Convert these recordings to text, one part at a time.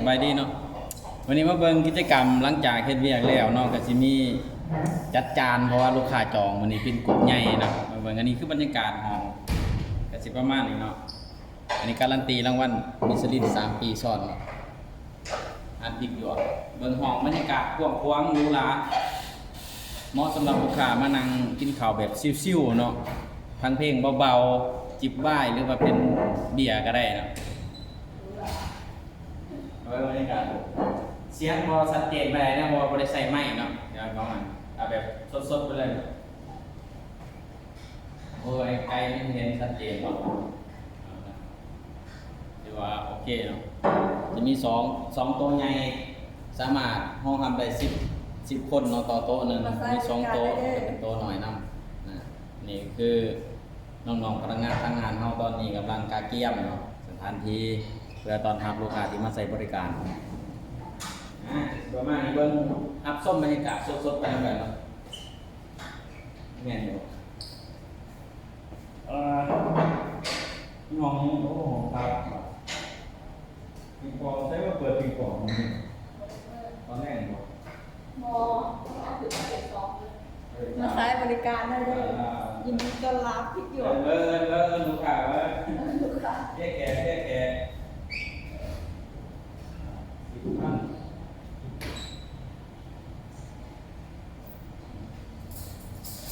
บายดีเนาะวันนี้มาเบิ่งกิจกรรมหลังจากเฮ็ดเวียกแล้วเนาะก็สิมีจัดจานเพราะว่าลูกค้าจองวันนี้เป็นกลุ่มใหญ่เนาะมาเบิ่งอันนี้คือบรรยากาศห้องก็สิประมาณนี้เนาะอันนี้การันตีรางวัลมิชลิน3 ปีซ้อนเนาะอันพริกหยวกเบิ่งห้องบรรยากาศกว้างๆหรูหราเหมาะสำหรับลูกค้ามานั่งกินข้าวแบบชิลๆเนาะฟังเพลงเบาๆจิบไวน์หรือว่าเป็นเบียร์ก็ได้เนาะเอาไว้บรรยากาศเสียงพอชัดเจนไปเลยนะเพราะว่าบ่ได้ใส่ไม้เนาะเดี๋ยวเอามันเอาแบบสดๆไปเลยโอ้ยไกลไม่เห็นชัดเจนเนาะถือว่าโอเคเนาะจะมีสองโต๊ะใหญ่สามารถห้องทำได้10คนเนาะต่อโต๊ะหนึงมี2โต๊ะเป็นโต๊ะหน่อยนำนะนี่คือน้องๆพนักงานทางงานเฮาตอนนี้กำลังกาเกียมเนาะสถานที่เพื่อตอนรับลูกค้าที่มาใช้บริการประมาณนี้เบิ่งรับส้มบรรยากาศสดๆไปแบบเนาะแม่นอยู่ห้องโอ้โหครับปิงปองใช้ว่าเปิดปิงปองตอนแรกบ่มาใช้บริการได้เลยยินดีต้อนรับพี่หยกลูกค้าว่า ลูกค้า แก่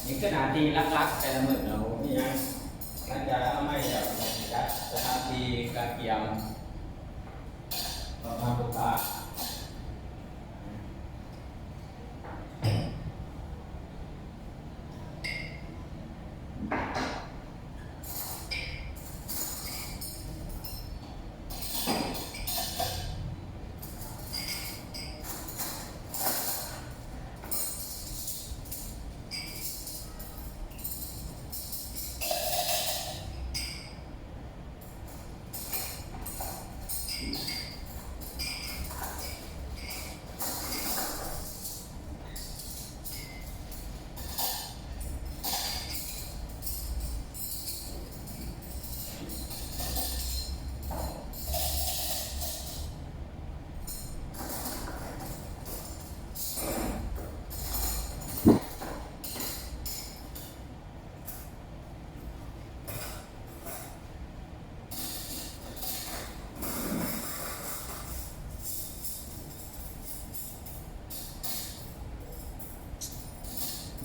นี่ก็นาทีลักๆแต่ละมื้อเนาะนี่ยังหลังจากเอาไม้จัดสถานที่การเกี่ยมต่อมาลูกค้า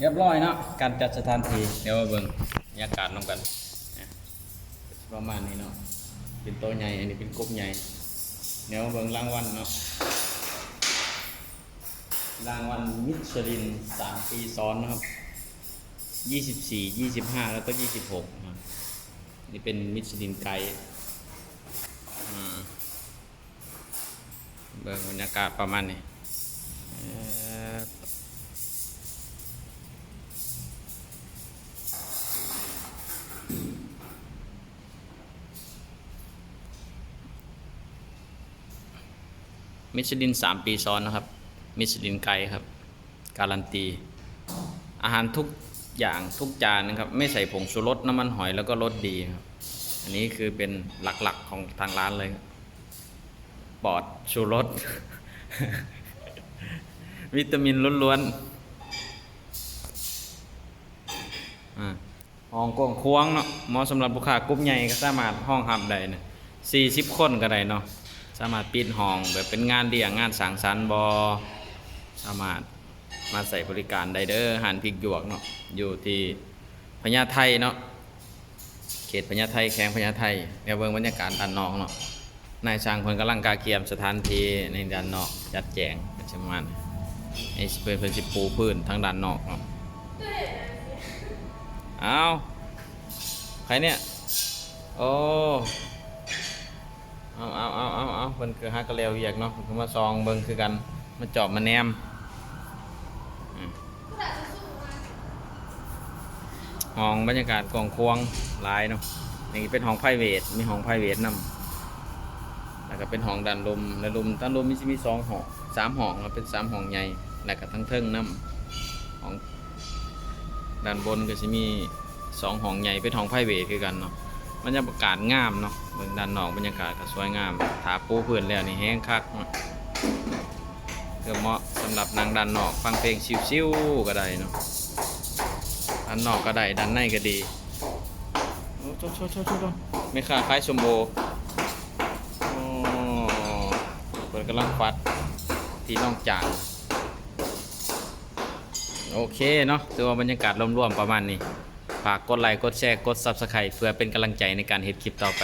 เรียบร้อยเนาะการจัดสถานที่เดี๋ยวมาเบิ่งบรรยากาศนำกันประมาณนี้เนาะเป็นโต๊ะใหญ่อันนี้เป็นกรุ๊ปใหญ่เดี๋ยวมาเบิ่งรางวัลเนาะรางวัลมิชลิน3 ปีซ้อนนะครับ24 25แล้วก็26นะครับนี่เป็นมิชลินไกด์เบิ่งบรรยากาศประมาณนี้มิชลิน3 ปีซ้อนนะครับมิชลินไกด์ครับการันตีอาหารทุกอย่างทุกจานนะครับไม่ใส่ผงชูรสน้ำมันหอยแล้วก็รสดีครับอันนี้คือเป็นหลักๆของทางร้านเลยปลอดชูรส วิตามินล้วนๆห้องกว้างขวางเนาะเหมาะสำหรับลูกค้ากลุ่มใหญ่ก็สามารถห้องรับได้นะ40 คนก็ได้เนาะสามารถปิดห้องแบบเป็นงานเลี้ยงงานสังสรรค์บอสามารถมาใส่บริการได้เด้อหันพริกหยวกเนาะอยู่ที่พญาไทเนาะเขตพญาไทแข้งพญาไทเดี๋ยวเบิ่งบรรยากาศด้านนอกเนาะนายช่างคนกำลังกาเกียมสถานที่ในด้านนอกจัดแจงประมาณไอ้เพิ่นสิปูพื้นทางด้านนอกเนาะเอาใครเนี่ยโอ้เอาเพิ่นคือฮักกะเลวเวียกเนาะเพิ่นมาซองเบิ่งคือกันมาจอบมาแนมห้องบรรยากาศกว้างขวางหลายเนาะนี่เป็นห้องไพรเวทมีห้องไพรเวทนำแล้วก็เป็นห้องด้านลมและลมด้านลมมี2ห้อง3ห้องแล้วเป็น3ห้องใหญ่แล้วก็ทั้งเทิงนำห้องด้านบนก็สิมี2ห้องใหญ่เป็นห้องไพรเวทคือกันเนาะ บรรยากาศงามเนาะเบิ่งด้านนอกบรรยากาศก็สวยงามถาปูพื้นแล้วนี่แห้งคักเนาะก็เหมาะสำหรับนั่งด้านนอกฟังเพลงชิวๆก็ได้เนาะด้านนอกก็ได้ด้านในก็ดีโอ้โชไม่ค่าคล้ายชมโบโอ้เปิดกำลังฟัดที่น้องจางโอเคเนาะถือว่าบรรยากาศรวมๆประมาณนี้ฝากกดไลค์กดแชร์กด Subscribe เพื่อเป็นกำลังใจในการเฮ็ดคลิปต่อไป